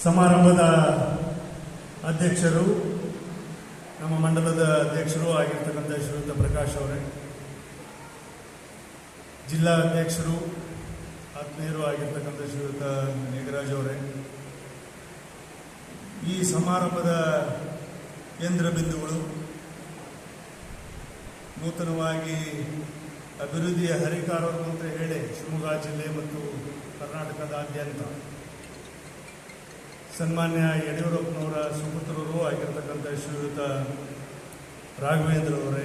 ಸಮಾರಂಭದ ಅಧ್ಯಕ್ಷರು, ನಮ್ಮ ಮಂಡಲದ ಅಧ್ಯಕ್ಷರು ಆಗಿರ್ತಕ್ಕಂಥ ಶ್ರೀಯುತ ಪ್ರಕಾಶ್ ಅವರೇ, ಜಿಲ್ಲಾ ಅಧ್ಯಕ್ಷರು ಆತ್ಮೀಯರು ಆಗಿರ್ತಕ್ಕಂಥ ಶ್ರೀಯುತ ಮೇಘರಾಜ್ ಅವರೇ, ಈ ಸಮಾರಂಭದ ಕೇಂದ್ರ ಬಿಂದುಗಳು, ನೂತನವಾಗಿ ಅಭಿವೃದ್ಧಿಯ ಹರಿಕಾರರು ಅಂತ ಹೇಳಿ ಶಿವಮೊಗ್ಗ ಜಿಲ್ಲೆ ಮತ್ತು ಕರ್ನಾಟಕದಾದ್ಯಂತ ಸನ್ಮಾನ್ಯ ಯಡಿಯೂರಪ್ಪನವರ ಸುಪುತ್ರರು ಆಗಿರ್ತಕ್ಕಂಥ ಶ್ರೀಯುತ ರಾಘವೇಂದ್ರ ಅವರೇ,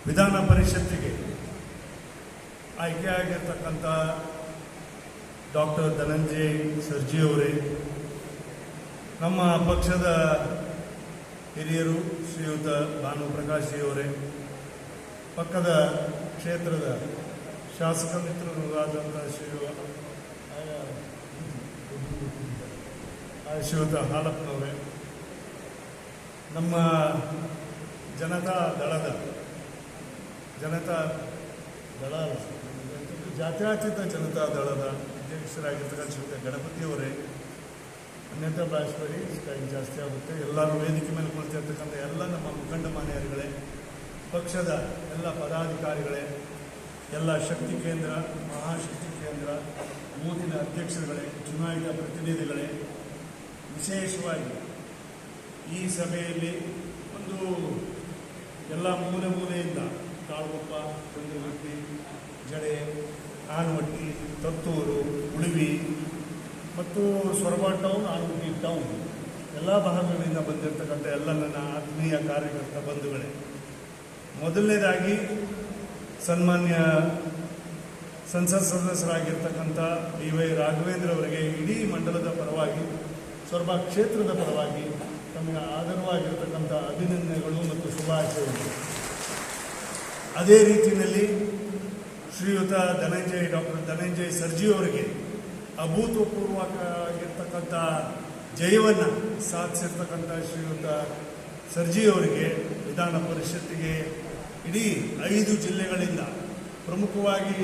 ವಿಧಾನ ಪರಿಷತ್ತಿಗೆ ಆಯ್ಕೆಯಾಗಿರ್ತಕ್ಕಂಥ ಡಾಕ್ಟರ್ ಧನಂಜಯ್ ಸರ್ಜಿ ಅವರೇ, ನಮ್ಮ ಪಕ್ಷದ ಹಿರಿಯರು ಶ್ರೀಯುತ ಭಾನುಪ್ರಕಾಶ್ ಅವರೇ, ಪಕ್ಕದ ಕ್ಷೇತ್ರದ ಶಾಸಕ ಮಿತ್ರರು ಆದಂಥ ಶ್ರೀಯುತ ಹಾಲಪ್ಪನವರೇ, ನಮ್ಮ ಜನತಾ ದಳ ಜಾತ್ಯತೀತ ಜನತಾ ದಳದ ಅಧ್ಯಕ್ಷರಾಗಿರ್ತಕ್ಕಂಥ ಶ್ರೀಯುತ ಗಣಪತಿಯವರೇ, ಅನ್ಯತಾ ಭಾಷೆಯಲ್ಲಿ ಟೈಮ್ ಜಾಸ್ತಿ ಆಗುತ್ತೆ. ಎಲ್ಲರೂ ವೇದಿಕೆ ಮೇಲೆ ಕುಳಿತಿರ್ತಕ್ಕಂಥ ಎಲ್ಲ ನಮ್ಮ ಮುಖಂಡ ಮಾನ್ಯರುಗಳೇ, ಪಕ್ಷದ ಎಲ್ಲ ಪದಾಧಿಕಾರಿಗಳೇ, ಎಲ್ಲ ಶಕ್ತಿ ಕೇಂದ್ರ, ಮಹಾಶಕ್ತಿ ಕೇಂದ್ರ, ಬೂತಿನ ಅಧ್ಯಕ್ಷರುಗಳೇ, ಚುನಾಯಿತ ಪ್ರತಿನಿಧಿಗಳೇ, ವಿಶೇಷವಾಗಿ ಈ ಸಭೆಯಲ್ಲಿ ಒಂದು ಎಲ್ಲ ಮೂಲೆಯಿಂದ ತಾಳ್ಕೊಪ್ಪ, ಚಂದ್ರಗುತ್ತಿ, ಜಡೆ, ಆನವಟ್ಟಿ, ತತ್ತೂರು, ಉಳಿವಿ ಮತ್ತು ಸೊರಬ ಟೌನ್, ಆನವಟ್ಟಿ ಟೌನ್ ಎಲ್ಲ ಭಾಗಗಳಿಂದ ಬಂದಿರತಕ್ಕಂಥ ಎಲ್ಲ ನನ್ನ ಆತ್ಮೀಯ ಕಾರ್ಯಕರ್ತ ಬಂಧುಗಳೇ, ಮೊದಲನೇದಾಗಿ ಸನ್ಮಾನ್ಯ ಸಂಸತ್ ಸದಸ್ಯರಾಗಿರ್ತಕ್ಕಂಥ ಡಿ.ವೈ. ರಾಘವೇಂದ್ರ ಅವರಿಗೆ ಇಡೀ ಮಂಡಲದ ಪರವಾಗಿ, ಸೊರಬ ಕ್ಷೇತ್ರದ ಪರವಾಗಿ ತಮಗೆ ಆಧಾರವಾಗಿರ್ತಕ್ಕಂಥ ಅಭಿನಂದನೆಗಳು ಮತ್ತು ಶುಭಾಶಯಗಳು. ಅದೇ ರೀತಿಯಲ್ಲಿ ಶ್ರೀಯುತ ಡಾಕ್ಟರ್ ಧನಂಜಯ್ ಸರ್ಜಿ ಅವರಿಗೆ ಅಭೂತಪೂರ್ವಕವಾಗಿರ್ತಕ್ಕಂಥ ಜಯವನ್ನು ಸಾಧಿಸಿರ್ತಕ್ಕಂಥ ಶ್ರೀಯುತ ಸರ್ಜಿ ಅವರಿಗೆ ವಿಧಾನ ಪರಿಷತ್ತಿಗೆ ಇಡೀ 5 ಜಿಲ್ಲೆಗಳಿಂದ ಪ್ರಮುಖವಾಗಿ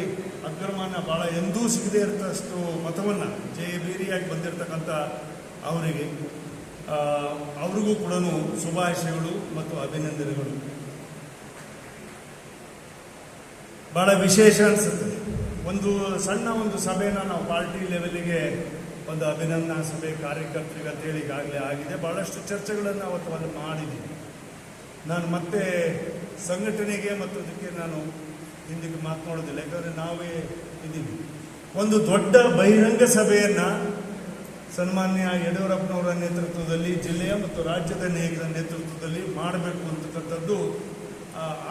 ಅಗ್ರಮಾನ್ಯ ಭಾಳ ಎಂದೂ ಸಿಗದೇ ಇರ್ತಷ್ಟು ಮತವನ್ನು ಜಯಭೇರಿಯಾಗಿ ಬಂದಿರತಕ್ಕಂಥ ಅವರಿಗೂ ಕೂಡ ಶುಭಾಶಯಗಳು ಮತ್ತು ಅಭಿನಂದನೆಗಳು. ಭಾಳ ವಿಶೇಷ ಅನಿಸುತ್ತೆ. ಒಂದು ಸಭೆನ ನಾವು ಪಾರ್ಟಿ ಲೆವೆಲ್ಗೆ ಒಂದು ಅಭಿನಂದನಾ ಸಭೆ ಕಾರ್ಯಕರ್ತರಿಗೆ ಅಂತೇಳಿ ಈಗಾಗಲೇ ಆಗಿದೆ. ಭಾಳಷ್ಟು ಚರ್ಚೆಗಳನ್ನು ಅವತ್ತು ಮಾಡಿದ್ದೀವಿ. ನಾನು ಮತ್ತೆ ಸಂಘಟನೆಗೆ ಮತ್ತು ಅದಕ್ಕೆ ನಾನು ಹಿಂದಿಗೆ ಮಾತನಾಡೋದಿಲ್ಲ, ಯಾಕಂದರೆ ನಾವೇ ಇದ್ದೀವಿ. ಒಂದು ದೊಡ್ಡ ಬಹಿರಂಗ ಸಭೆಯನ್ನು ಸನ್ಮಾನ್ಯ ಯಡಿಯೂರಪ್ಪನವರ ನೇತೃತ್ವದಲ್ಲಿ, ಜಿಲ್ಲೆಯ ಮತ್ತು ರಾಜ್ಯದ ನಾಯಕರ ನೇತೃತ್ವದಲ್ಲಿ ಮಾಡಬೇಕು ಅಂತಕ್ಕಂಥದ್ದು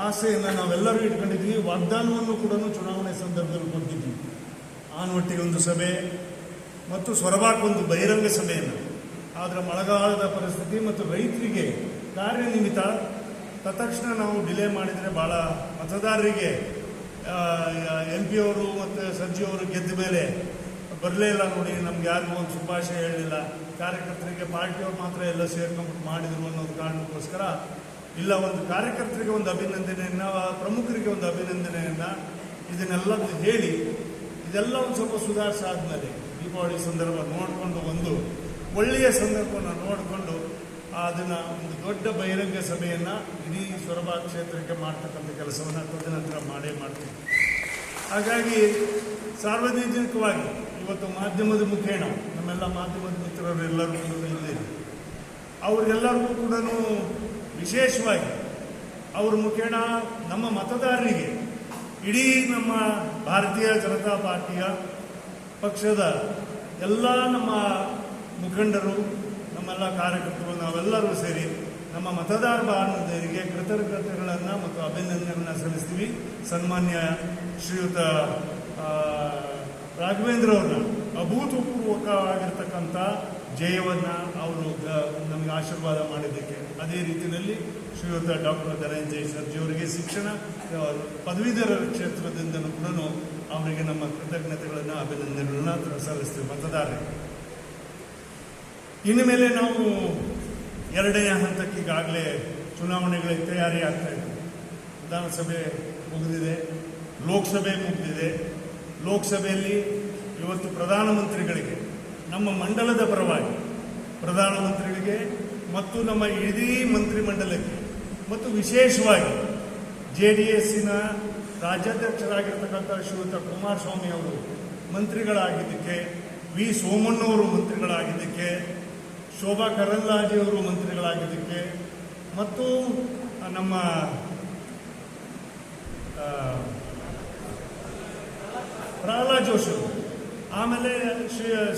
ಆಸೆಯನ್ನು ನಾವೆಲ್ಲರೂ ಇಟ್ಕೊಂಡಿದ್ವಿ. ವಾಗ್ದಾನವನ್ನು ಕೂಡ ಚುನಾವಣೆ ಸಂದರ್ಭದಲ್ಲಿ ಕೊಟ್ಟಿದ್ವಿ. ಆನವಟ್ಟಿಗೆ ಒಂದು ಸಭೆ ಮತ್ತು ಸೊರಬಕ್ಕೊಂದು ಬಹಿರಂಗ ಸಭೆಯನ್ನು. ಆದರೆ ಮಳೆಗಾಲದ ಪರಿಸ್ಥಿತಿ ಮತ್ತು ರೈತರಿಗೆ ಕಾರ್ಯನಿಮಿತ್ತ ತತ್ಕ್ಷಣ ನಾವು ಡಿಲೇ ಮಾಡಿದರೆ ಭಾಳ ಮತದಾರರಿಗೆ MP ಅವರು ಮತ್ತು ಸರ್ಜಿ ಅವರು ಗೆದ್ದ ಮೇಲೆ ಬರಲೇ ಇಲ್ಲ ನೋಡಿ, ನಮ್ಗೆ ಯಾರಿಗೂ ಒಂದು ಶುಭಾಶಯ ಹೇಳಲಿಲ್ಲ, ಕಾರ್ಯಕರ್ತರಿಗೆ ಪಾರ್ಟಿಯವ್ರು ಮಾತ್ರ ಎಲ್ಲ ಸೇರ್ಕೊಂಡು ಮಾಡಿದ್ರು ಅನ್ನೋದು ಕಾರಣಕ್ಕೋಸ್ಕರ ಇಲ್ಲ, ಒಂದು ಕಾರ್ಯಕರ್ತರಿಗೆ ಒಂದು ಅಭಿನಂದನೆಯನ್ನು, ಪ್ರಮುಖರಿಗೆ ಒಂದು ಅಭಿನಂದನೆಯನ್ನು ಇದನ್ನೆಲ್ಲ ಹೇಳಿ ಇದೆಲ್ಲ ಒಂದು ಸ್ವಲ್ಪ ಸುಧಾರಿಸಾದ್ಮೇಲೆ ದೀಪಾವಳಿ ಸಂದರ್ಭ ನೋಡಿಕೊಂಡು, ಒಂದು ಒಳ್ಳೆಯ ಸಂದರ್ಭವನ್ನು ನೋಡಿಕೊಂಡು ಅದನ್ನು ಒಂದು ದೊಡ್ಡ ಬಹಿರಂಗ ಸಭೆಯನ್ನು ಇಡೀ ಸೊರಬ ಕ್ಷೇತ್ರಕ್ಕೆ ಮಾಡ್ತಕ್ಕಂಥ ಕೆಲಸವನ್ನು ತದನಂತರ ಮಾಡ್ತೀವಿ. ಹಾಗಾಗಿ ಸಾರ್ವಜನಿಕವಾಗಿ ಇವತ್ತು ಮಾಧ್ಯಮದ ಮುಖೇಣ ನಮ್ಮೆಲ್ಲ ಮಾಧ್ಯಮದ ಮಿತ್ರರು ಎಲ್ಲರೂ ಇಲ್ಲಿದೆ, ಅವರೆಲ್ಲರಿಗೂ ಕೂಡ ವಿಶೇಷವಾಗಿ ಅವ್ರ ಮುಖೇಣ ನಮ್ಮ ಮತದಾರರಿಗೆ, ಇಡೀ ನಮ್ಮ ಭಾರತೀಯ ಜನತಾ ಪಾರ್ಟಿಯ ಪಕ್ಷದ ಎಲ್ಲ ನಮ್ಮ ಮುಖಂಡರು, ನಮ್ಮೆಲ್ಲ ಕಾರ್ಯಕರ್ತರು, ನಾವೆಲ್ಲರೂ ಸೇರಿ ನಮ್ಮ ಮತದಾರ ಬಾಂಧವರಿಗೆ ಕೃತಜ್ಞತೆಗಳನ್ನು ಮತ್ತು ಅಭಿನಂದನೆಗಳನ್ನು ಸಲ್ಲಿಸ್ತೀವಿ. ಸನ್ಮಾನ್ಯ ಶ್ರೀಯುತ ರಾಘವೇಂದ್ರ ಅವ್ರನ್ನ ಅಭೂತಪೂರ್ವಕವಾಗಿರ್ತಕ್ಕಂಥ ಜಯವನ್ನು ಅವರು ನಮಗೆ ಆಶೀರ್ವಾದ ಮಾಡಿದ್ದಕ್ಕೆ, ಅದೇ ರೀತಿಯಲ್ಲಿ ಶ್ರೀಯುತ ಡಾಕ್ಟರ್ ಧನಂಜಯ್ ಸರ್ಜಿ ಅವರಿಗೆ ಶಿಕ್ಷಣ ಪದವೀಧರ ಕ್ಷೇತ್ರದಿಂದಲೂ ಕೂಡ ಅವರಿಗೆ ನಮ್ಮ ಕೃತಜ್ಞತೆಗಳನ್ನು ಅಭಿನಂದನೆಗಳನ್ನು ಸಲ್ಲಿಸ್ತೀವಿ ಮತದಾರರಿಗೆ. ಇನ್ನು ಮೇಲೆ ನಾವು 2ನೇ ಹಂತಕ್ಕೆ ಈಗಾಗಲೇ ಚುನಾವಣೆಗಳಿಗೆ ತಯಾರಿ ಆಗ್ತಾ ಇದೆ. ವಿಧಾನಸಭೆ ಮುಗಿದಿದೆ, ಲೋಕಸಭೆ ಮುಗಿದಿದೆ. ಲೋಕಸಭೆಯಲ್ಲಿ ಇವತ್ತು ಪ್ರಧಾನಮಂತ್ರಿಗಳಿಗೆ ನಮ್ಮ ಮಂಡಲದ ಪರವಾಗಿ ಪ್ರಧಾನಮಂತ್ರಿಗಳಿಗೆ ಮತ್ತು ನಮ್ಮ ಇಡೀ ಮಂತ್ರಿಮಂಡಲಕ್ಕೆ ಮತ್ತು ವಿಶೇಷವಾಗಿ JDSನ ರಾಜ್ಯಾಧ್ಯಕ್ಷರಾಗಿರ್ತಕ್ಕಂಥ ಶ್ರೀಯುತ ಕುಮಾರಸ್ವಾಮಿ ಅವರು ಮಂತ್ರಿಗಳಾಗಿದ್ದಕ್ಕೆ, ವಿ ಸೋಮಣ್ಣವರು ಮಂತ್ರಿಗಳಾಗಿದ್ದಕ್ಕೆ, ಶೋಭಾ ಕರಂದ್ಲಾಜೆ ಅವರು ಮಂತ್ರಿಗಳಾಗಿದ್ದಕ್ಕೆ ಮತ್ತು ನಮ್ಮ ಪ್ರಹ್ಲಾದ್ ಜೋಶಿ ಅವರು, ಆಮೇಲೆ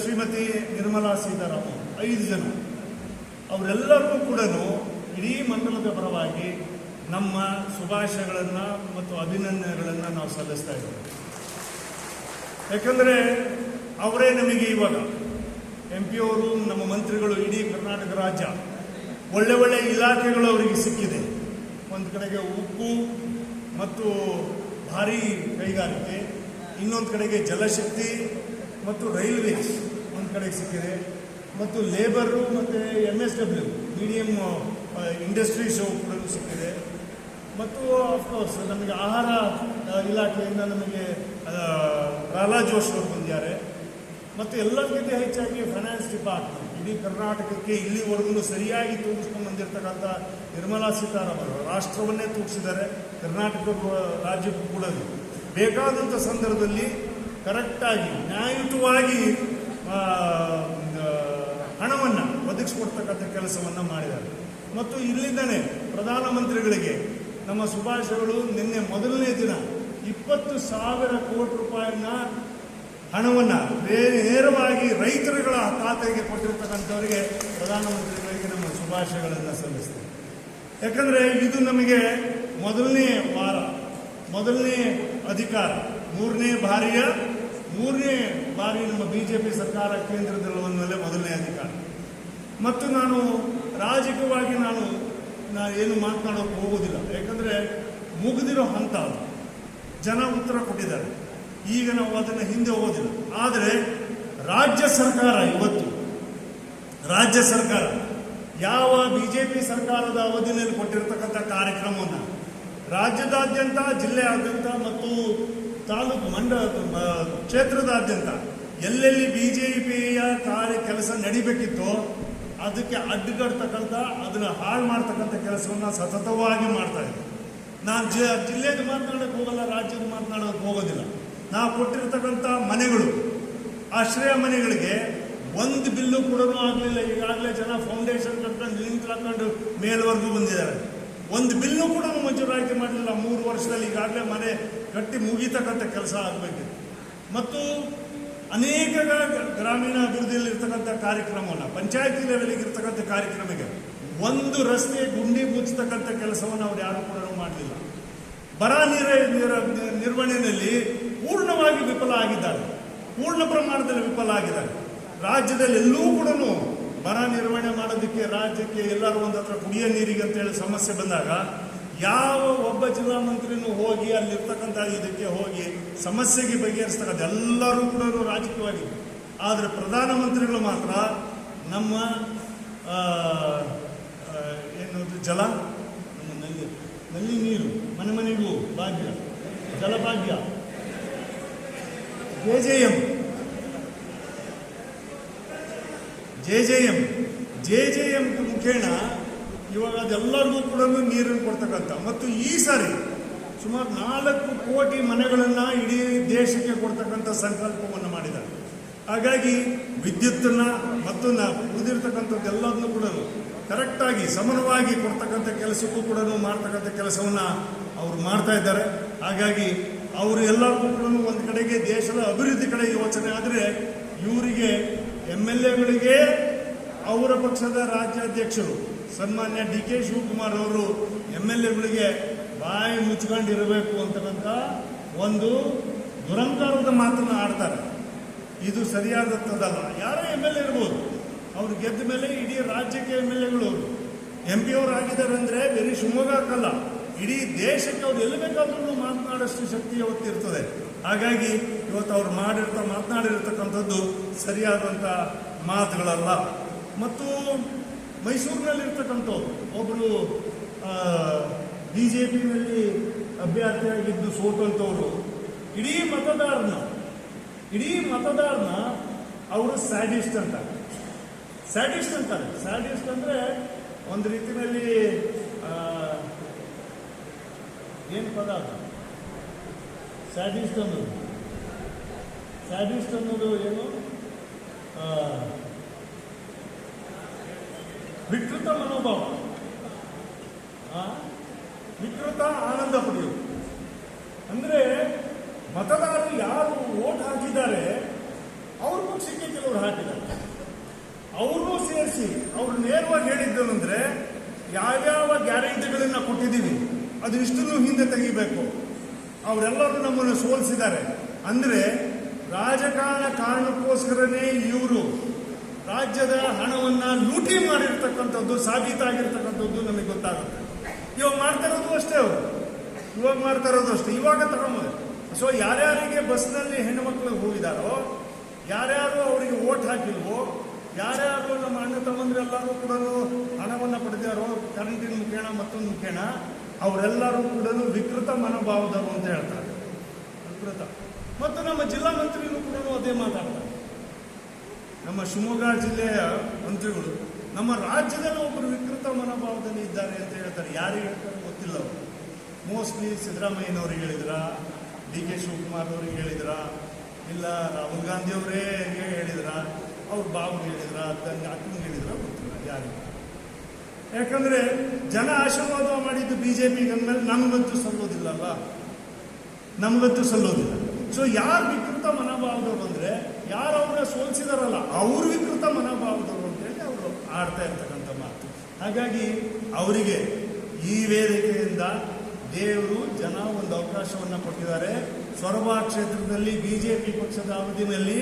ಶ್ರೀಮತಿ ನಿರ್ಮಲಾ ಸೀತಾರಾಮನ್, 5 ಜನ ಅವರೆಲ್ಲರಿಗೂ ಕೂಡ ಇಡೀ ಮಂಡಲದ ಪರವಾಗಿ ನಮ್ಮ ಶುಭಾಶಯಗಳನ್ನು ಮತ್ತು ಅಭಿನಂದನೆಗಳನ್ನು ನಾವು ಸಲ್ಲಿಸ್ತಾ ಇದ್ದೇವೆ. ಯಾಕಂದರೆ ಅವರೇ ನಮಗೆ ಇವಾಗ MP ಅವರು, ನಮ್ಮ ಮಂತ್ರಿಗಳು, ಇಡೀ ಕರ್ನಾಟಕ ರಾಜ್ಯ ಒಳ್ಳೆ ಒಳ್ಳೆ ಇಲಾಖೆಗಳು ಅವರಿಗೆ ಸಿಕ್ಕಿದೆ. ಒಂದು ಕಡೆಗೆ ಉಕ್ಕು ಮತ್ತು ಭಾರೀ ಕೈಗಾರಿಕೆ, ಇನ್ನೊಂದು ಕಡೆಗೆ ಜಲಶಕ್ತಿ ಮತ್ತು ರೈಲ್ವೇಸ್ ಒಂದು ಕಡೆಗೆ ಸಿಕ್ಕಿದೆ, ಮತ್ತು ಲೇಬರು ಮತ್ತು MSW ಮೀಡಿಯಂ ಇಂಡಸ್ಟ್ರೀಸ್ ಕೂಡ ಸಿಕ್ಕಿದೆ, ಮತ್ತು ಅಫ್ಕೋರ್ಸ್ ನಮಗೆ ಆಹಾರ ಇಲಾಖೆಯಿಂದ ನಮಗೆ ಪ್ರಹ್ಲಾದ್ ಜೋಶಿ ಅವರು ಬಂದಿದ್ದಾರೆ, ಮತ್ತು ಎಲ್ಲಕ್ಕಿಂತ ಹೆಚ್ಚಾಗಿ ಫೈನಾನ್ಸ್ ಡಿಪಾರ್ಟ್ಮೆಂಟ್ ಇಡೀ ಕರ್ನಾಟಕಕ್ಕೆ ಇಲ್ಲಿವರೆಗೂ ಸರಿಯಾಗಿ ತೂಗಿಸ್ಕೊಂಡು ಬಂದಿರತಕ್ಕಂಥ ನಿರ್ಮಲಾ ಸೀತಾರಾಮನ್ ರಾಷ್ಟ್ರವನ್ನೇ ತೂಗಿಸಿದ್ದಾರೆ. ಕರ್ನಾಟಕ ರಾಜ್ಯಕ್ಕೂ ಕೂಡ ಬೇಕಾದಂಥ ಸಂದರ್ಭದಲ್ಲಿ ಕರೆಕ್ಟಾಗಿ ನ್ಯಾಯಯುತವಾಗಿ ಹಣವನ್ನು ಒದಗಿಸ್ಕೊಡ್ತಕ್ಕಂಥ ಕೆಲಸವನ್ನು ಮಾಡಿದ್ದಾರೆ. ಮತ್ತು ಇಲ್ಲಿಂದನೇ ಪ್ರಧಾನಮಂತ್ರಿಗಳಿಗೆ ನಮ್ಮ ಶುಭಾಶಯಗಳು. ನಿನ್ನೆ ಮೊದಲನೇ ದಿನ 20,000 ಕೋಟಿ ರೂಪಾಯಿನ ಹಣವನ್ನು ನೇರವಾಗಿ ರೈತರುಗಳ ಖಾತೆಗೆ ಕೊಟ್ಟಿರ್ತಕ್ಕಂಥವರಿಗೆ ಪ್ರಧಾನಮಂತ್ರಿಗಳಿಗೆ ನಮ್ಮ ಶುಭಾಶಯಗಳನ್ನು ಸಲ್ಲಿಸ್ತೇವೆ. ಯಾಕಂದರೆ ಇದು ನಮಗೆ ಮೊದಲನೇ ವಾರ, ಮೊದಲನೇ ಅಧಿಕಾರ, ಮೂರನೇ ಬಾರಿ ನಮ್ಮ BJP ಸರ್ಕಾರ ಕೇಂದ್ರದಲ್ಲಿ ಬಂದಮೇಲೆ ಮೊದಲನೇ ಅಧಿಕಾರ. ಮತ್ತು ನಾನು ರಾಜಕೀಯವಾಗಿ ನಾನು ಏನು ಮಾತನಾಡೋಕೆ ಹೋಗೋದಿಲ್ಲ, ಯಾಕಂದರೆ ಮುಗಿದಿರೋ ಹಂತ ಅದು. ಜನ ಉತ್ತರ ಕೊಟ್ಟಿದ್ದಾರೆ, ಈಗ ನಾವು ಅದನ್ನು ಹಿಂದೆ ಹೋಗೋದಿಲ್ಲ. ಆದರೆ ರಾಜ್ಯ ಸರ್ಕಾರ ಯಾವ BJP ಸರ್ಕಾರದ ಅವಧಿಯಲ್ಲಿ ಕೊಟ್ಟಿರ್ತಕ್ಕಂಥ ಕಾರ್ಯಕ್ರಮವನ್ನು ರಾಜ್ಯದಾದ್ಯಂತ, ಜಿಲ್ಲೆಯಾದ್ಯಂತ ಮತ್ತು ತಾಲೂಕು ಕ್ಷೇತ್ರದಾದ್ಯಂತ ಎಲ್ಲೆಲ್ಲಿ BJPಯ ಕೆಲಸ ನಡಿಬೇಕಿತ್ತೋ ಅದಕ್ಕೆ ಅಡ್ಡಗಡ್ತಕ್ಕಂಥ, ಅದನ್ನು ಹಾಳು ಮಾಡ್ತಕ್ಕಂಥ ಕೆಲಸವನ್ನು ಸತತವಾಗಿ ಮಾಡ್ತಾ ಇದ್ದೀವಿ. ನಾನು ಜಿಲ್ಲೆಗೆ ಮಾತನಾಡೋಕ್ಕೆ ಹೋಗಲ್ಲ, ರಾಜ್ಯದ ಮಾತನಾಡೋಕ್ಕೆ ಹೋಗೋದಿಲ್ಲ. ನಾವು ಕೊಟ್ಟಿರ್ತಕ್ಕಂಥ ಮನೆಗಳು, ಆಶ್ರಯ ಮನೆಗಳಿಗೆ ಒಂದು ಬಿಲ್ಲು ಕೂಡ ಆಗಲಿಲ್ಲ. ಈಗಾಗಲೇ ಜನ ಫೌಂಡೇಶನ್ ಕಟ್ಕೊಂಡು ಲಿಂಕ್ ಹಾಕೊಂಡು ಮೇಲ್ವರೆಗೂ ಬಂದಿದ್ದಾರೆ. ಒಂದು ಬಿಲ್ಲು ಕೂಡ ಮಂಜೂರಾತಿ ಮಾಡಲಿಲ್ಲ 3 ವರ್ಷದಲ್ಲಿ. ಈಗಾಗಲೇ ಮನೆ ಕಟ್ಟಿ ಮುಗಿತಕ್ಕಂಥ ಕೆಲಸ ಆಗಬೇಕಿದೆ. ಮತ್ತು ಅನೇಕ ಗ್ರಾಮೀಣ ಅಭಿವೃದ್ಧಿಯಲ್ಲಿ ಇರ್ತಕ್ಕಂಥ ಕಾರ್ಯಕ್ರಮವನ್ನು, ಪಂಚಾಯತಿ ಲೆವೆಲ್ಗೆ ಇರ್ತಕ್ಕಂಥ ಕಾರ್ಯಕ್ರಮಕ್ಕೆ ಒಂದು ರಸ್ತೆ ಗುಂಡಿ ಮುಚ್ಚತಕ್ಕಂಥ ಕೆಲಸವನ್ನು ಅವ್ರು ಯಾರು ಕೂಡ ಮಾಡಲಿಲ್ಲ. ಬರ ನಿರ್ವಹಣೆಯಲ್ಲಿ ಪೂರ್ಣವಾಗಿ ವಿಫಲ ಆಗಿದ್ದಾರೆ, ಪೂರ್ಣ ಪ್ರಮಾಣದಲ್ಲಿ ವಿಫಲ ಆಗಿದ್ದಾರೆ. ರಾಜ್ಯದಲ್ಲಿ ಎಲ್ಲೂ ಕೂಡ ಬರ ನಿರ್ವಹಣೆ ಮಾಡೋದಕ್ಕೆ ರಾಜ್ಯಕ್ಕೆ ಎಲ್ಲರೂ ಒಂದು ಹತ್ರ ಕುಡಿಯೋ ನೀರಿಗೆ ಅಂತೇಳಿ ಸಮಸ್ಯೆ ಬಂದಾಗ ಯಾವ ಒಬ್ಬ ಜಿಲ್ಲಾ ಮಂತ್ರಿನೂ ಹೋಗಿ ಅಲ್ಲಿರ್ತಕ್ಕಂಥ ಇದಕ್ಕೆ ಹೋಗಿ ಸಮಸ್ಯೆಗೆ ಬಗೆಹರಿಸ್ತಕ್ಕಂಥ ಎಲ್ಲರೂ ಕೂಡ ರಾಜಕೀಯವಾಗಿ. ಆದರೆ ಪ್ರಧಾನಮಂತ್ರಿಗಳು ಮಾತ್ರ ನಮ್ಮ ಜಲ, ನಮ್ಮ ನಲ್ಲಿ ನೀರು, ಮನೆಗೂ ಭಾಗ್ಯ, ಜಲಭಾಗ್ಯ, JJM ಮುಖೇನ ಇವಾಗ ಅದೆಲ್ಲರಿಗೂ ಕೂಡ ನೀರನ್ನು ಕೊಡ್ತಕ್ಕಂಥ, ಮತ್ತು ಈ ಸಾರಿ ಸುಮಾರು 4 ಕೋಟಿ ಮನೆಗಳನ್ನು ಇಡೀ ದೇಶಕ್ಕೆ ಕೊಡ್ತಕ್ಕಂಥ ಸಂಕಲ್ಪವನ್ನು ಮಾಡಿದ್ದಾರೆ. ಹಾಗಾಗಿ ವಿದ್ಯುತ್ತನ್ನು ಮತ್ತು ಉಳಿದಿರ್ತಕ್ಕಂಥದ್ದೆಲ್ಲದನ್ನು ಕೂಡ ಕರೆಕ್ಟಾಗಿ ಸಮನವಾಗಿ ಕೊಡ್ತಕ್ಕಂಥ ಕೆಲಸಕ್ಕೂ ಕೂಡ ಮಾಡ್ತಕ್ಕಂಥ ಕೆಲಸವನ್ನು ಅವರು ಮಾಡ್ತಾ ಇದ್ದಾರೆ. ಹಾಗಾಗಿ ಅವರು ಎಲ್ಲರಿಗೂ ಕೂಡ ಒಂದು ಕಡೆಗೆ ದೇಶದ ಅಭಿವೃದ್ಧಿ ಕಡೆ ಯೋಚನೆ ಆದರೆ, ಇವರಿಗೆ MLAಗಳಿಗೆ ಅವರ ಪಕ್ಷದ ರಾಜ್ಯಾಧ್ಯಕ್ಷರು ಸನ್ಮಾನ್ಯ DK ಶಿವಕುಮಾರ್ ಅವರು MLAಗಳಿಗೆ ಬಾಯಿ ಮುಚ್ಕೊಂಡಿರಬೇಕು ಅಂತಕ್ಕಂಥ ಒಂದು ದುರಂಕಾರದ ಮಾತನ್ನು ಆಡ್ತಾರೆ. ಇದು ಸರಿಯಾದದ್ದಲ್ಲ. ಯಾರೋ MLA ಇರ್ಬೋದು, ಅವ್ರು ಗೆದ್ದ ಮೇಲೆ ಇಡೀ ರಾಜ್ಯಕ್ಕೆ MLAಗಳು MP ಅವರು ಆಗಿದ್ದಾರೆ ಅಂದರೆ ಬರೀ ಶಿವಮೊಗ್ಗಕ್ಕಲ್ಲ, ಇಡೀ ದೇಶಕ್ಕೆ ಅವ್ರು ಎಲ್ಲಿ ಬೇಕಾದ್ರೂ ಮಾತನಾಡೋಷ್ಟು ಶಕ್ತಿ ಅವತ್ತಿರ್ತದೆ. ಹಾಗಾಗಿ ಇವತ್ತು ಅವ್ರು ಮಾತನಾಡಿರ್ತಕ್ಕಂಥದ್ದು ಸರಿಯಾದಂಥ ಮಾತುಗಳಲ್ಲ. ಮತ್ತು ಮೈಸೂರಿನಲ್ಲಿರ್ತಕ್ಕಂಥವ್ರು ಒಬ್ಬರು BJPನಲ್ಲಿ ಅಭ್ಯರ್ಥಿಯಾಗಿದ್ದು ಸೋತಂಥವ್ರು ಇಡೀ ಮತದಾರನ ಅವರು ಸ್ಯಾಡಿಸ್ಟ್ ಅಂತಾರೆ. ಸ್ಯಾಡಿಸ್ಟ್ ಅಂದ್ರೆ ಒಂದು ರೀತಿಯಲ್ಲಿ ಏನು ಪದ ಅದು ಸ್ಯಾಡಿಸ್ಟ್ ಅನ್ನೋದು ಏನು? ವಿಕೃತ ಮನೋಭಾವ, ವಿಕೃತ ಆನಂದ ಪಡೆಯುವುದು. ಅಂದ್ರೆ ಮತದಾರರು ಯಾರು ವೋಟ್ ಹಾಕಿದ್ದಾರೆ ಅವ್ರ ಪಕ್ಷಕ್ಕೆ ಕೆಲವರು ಹಾಕಿದ್ದಾರೆ, ಅವ್ರನ್ನೂ ಸೇರಿಸಿ ಅವ್ರು ನೇರವಾಗಿ ಹೇಳಿದ್ದೇನೆಂದ್ರೆ ಯಾವ್ಯಾವ ಗ್ಯಾರಂಟಿಗಳನ್ನ ಕೊಟ್ಟಿದ್ದೀವಿ ಅದು ಇಷ್ಟನ್ನು ಹಿಂದೆ ತೆಗಿಬೇಕು, ಅವರೆಲ್ಲರೂ ನಮ್ಮನ್ನು ಸೋಲಿಸಿದ್ದಾರೆ ಅಂದ್ರೆ ಕಾರಣಕ್ಕೋಸ್ಕರನೇ ಇವರು ರಾಜ್ಯದ ಹಣವನ್ನ ಲೂಟಿ ಮಾಡಿರ್ತಕ್ಕಂಥದ್ದು ಸಾಬೀತಾಗಿರ್ತಕ್ಕಂಥದ್ದು ನಮಗೆ ಗೊತ್ತಾಗುತ್ತೆ. ಇವಾಗ ಮಾಡ್ತಾ ಇರೋದು ಅಷ್ಟೇ, ಇವಾಗ ತಗೊಂಬೋದು. ಸೊ ಯಾರ್ಯಾರಿಗೆ ಬಸ್ನಲ್ಲಿ ಹೆಣ್ಣುಮಕ್ಳು ಹೋಗಿದಾರೋ, ಯಾರ್ಯಾರು ಅವರಿಗೆ ವೋಟ್ ಹಾಕಿಲ್ವೋ, ಯಾರ್ಯಾರು ನಮ್ಮ ಅಣ್ಣ ತಮ್ಮಂದ್ರೆಲ್ಲರೂ ಕೂಡ ಹಣವನ್ನು ಪಡೆದಾರೋ ಕರೆಂಟಿನ ಮುಖೇಣ ಮತ್ತೊಂದು ಮುಖೇಣ, ಅವರೆಲ್ಲರೂ ಕೂಡ ವಿಕೃತ ಮನೋಭಾವದವರು ಅಂತ ಹೇಳ್ತಾರೆ. ವಿಕೃತ. ಮತ್ತು ನಮ್ಮ ಜಿಲ್ಲಾ ಮಂತ್ರಿಗಳು ಕೂಡ ಅದೇ ಮಾತಾಡ್ತಾರೆ. ನಮ್ಮ ಶಿವಮೊಗ್ಗ ಜಿಲ್ಲೆಯ ಮಂತ್ರಿಗಳು ನಮ್ಮ ರಾಜ್ಯದಲ್ಲಿ ಒಬ್ಬರು ವಿಕೃತ ಮನೋಭಾವದಲ್ಲಿ ಇದ್ದಾರೆ ಅಂತ ಹೇಳ್ತಾರೆ. ಯಾರಿಗೆ ಹೇಳ್ತಾರೆ ಗೊತ್ತಿಲ್ಲ. ಅವರು ಮೋಸ್ಟ್ಲಿ ಸಿದ್ದರಾಮಯ್ಯನವ್ರಿಗೆ ಹೇಳಿದ್ರ, ಡಿ.ಕೆ. ಶಿವಕುಮಾರ್ ಅವ್ರಿಗೆ ಹೇಳಿದ್ರ, ಇಲ್ಲ ರಾಹುಲ್ ಗಾಂಧಿ ಅವರೇ ಹೇಳಿದ್ರ, ಅವ್ರ ಬಾಬುಗೆ ಹೇಳಿದ್ರ, ಅಕ್ಕನಿಗೆ ಹೇಳಿದ್ರ, ಗೊತ್ತಿಲ್ಲ ಯಾರಿಗೆ. ಯಾಕಂದ್ರೆ ಜನ ಆಶೀರ್ವಾದ ಮಾಡಿದ್ದು ಬಿಜೆಪಿಗೆ ಅಂದ್ಮೇಲೆ ನಮಗಂತೂ ಸಲ್ಲೋದಿಲ್ಲ. ಸೊ ಯಾರು ವಿಕೃತ ಮನೋಭಾವದವರು ಅಂದ್ರೆ ಯಾರು ಅವ್ರನ್ನ ಸೋಲಿಸಿದಾರಲ್ಲ ಅವ್ರು ವಿಕೃತ ಮನೋಭಾವದವರು ಅಂತೇಳಿ ಅವರು ಆಡ್ತಾ ಇರ್ತಕ್ಕಂಥ ಮಾತು. ಹಾಗಾಗಿ ಅವರಿಗೆ ಈ ವೇದಿಕೆಯಿಂದ ದೇವರು ಜನ ಒಂದು ಅವಕಾಶವನ್ನ ಕೊಟ್ಟಿದ್ದಾರೆ. ಸೊರಬ ಕ್ಷೇತ್ರದಲ್ಲಿ ಬಿಜೆಪಿ ಪಕ್ಷದ ಅವಧಿಯಲ್ಲಿ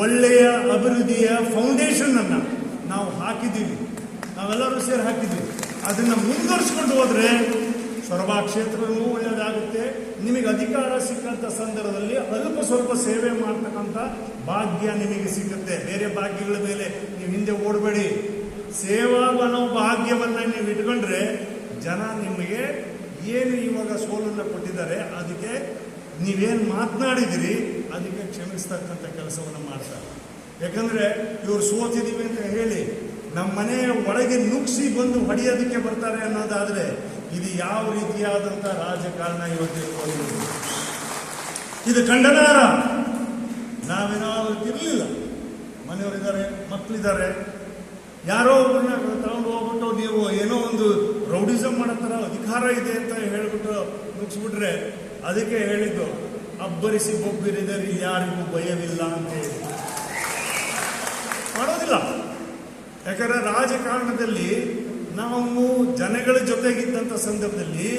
ಒಳ್ಳೆಯ ಅಭಿವೃದ್ಧಿಯ ಫೌಂಡೇಶನ್ ಅನ್ನ ನಾವು ಹಾಕಿದ್ದೀವಿ, ನಾವೆಲ್ಲರೂ ಸೇರಿ ಹಾಕಿದ್ದೀವಿ. ಅದನ್ನ ಮುಂದುವರಿಸಿಕೊಂಡು ಹೋದ್ರೆ ಸೊರಬ ಕ್ಷೇತ್ರವೂ ಒಳ್ಳೆಯದಾಗುತ್ತೆ. ನಿಮಗೆ ಅಧಿಕಾರ ಸಿಕ್ಕಂತ ಸಂದರ್ಭದಲ್ಲಿ ಅಲ್ಪ ಸ್ವಲ್ಪ ಸೇವೆ ಮಾಡ್ತಕ್ಕಂಥ ಭಾಗ್ಯ ನಿಮಗೆ ಸಿಗುತ್ತೆ. ಬೇರೆ ಭಾಗ್ಯಗಳ ಮೇಲೆ ನೀವು ಹಿಂದೆ ಓಡಬೇಡಿ. ಸೇವಾ ಭಾಗ್ಯವನ್ನ ನೀವು ಇಟ್ಕೊಂಡ್ರೆ ಜನ ನಿಮಗೆ ಏನು ಇವಾಗ ಸೋಲನ್ನು ಕೊಟ್ಟಿದ್ದಾರೆ ಅದಕ್ಕೆ ನೀವೇನು ಮಾತನಾಡಿದಿರಿ ಅದಕ್ಕೆ ಕ್ಷಮಿಸ್ತಕ್ಕಂಥ ಕೆಲಸವನ್ನು ಮಾಡ್ತಾರೆ. ಯಾಕಂದ್ರೆ ಇವರು ಸೋತಿದೀವಿ ಅಂತ ಹೇಳಿ ನಮ್ಮ ಮನೆಯ ಒಳಗೆ ನುಗ್ಸಿ ಬಂದು ಹೊಡೆಯೋದಕ್ಕೆ ಬರ್ತಾರೆ ಅನ್ನೋದಾದ್ರೆ ಇದು ಯಾವ ರೀತಿಯಾದಂಥ ರಾಜಕಾರಣ ಇವತ್ತಿರ್ಬೋದು. ಇದು ಖಂಡನಾರ್ಹ. ನಾವೇನಾಗಿರ್ಲಿಲ್ಲ, ಮನೆಯವರಿದ್ದಾರೆ, ಮಕ್ಕಳಿದ್ದಾರೆ, ಯಾರೋ ಒಬ್ಬರನ್ನ ತಗೊಂಡು ಹೋಗ್ಬಿಟ್ಟು ನೀವು ಏನೋ ಒಂದು ರೌಡಿಸಮ್ ಮಾಡೋ ಥರ ಅಧಿಕಾರ ಇದೆ ಅಂತ ಹೇಳ್ಬಿಟ್ಟು ಮುಗಿಸ್ಬಿಟ್ರೆ ಅದಕ್ಕೆ ಹೇಳಿದ್ದು ಅಬ್ಬರಿಸಿ ಬೊಬ್ಬಿರಿದರೆ ಯಾರಿಗೂ ಭಯವಿಲ್ಲ ಅಂತ ಹೇಳಿ ಮಾಡೋದಿಲ್ಲ. ಯಾಕಂದ್ರೆ ರಾಜಕಾರಣದಲ್ಲಿ ನಾವು ಜನಗಳ ಜೊತೆಗಿದ್ದಂಥ ಸಂದರ್ಭದಲ್ಲಿ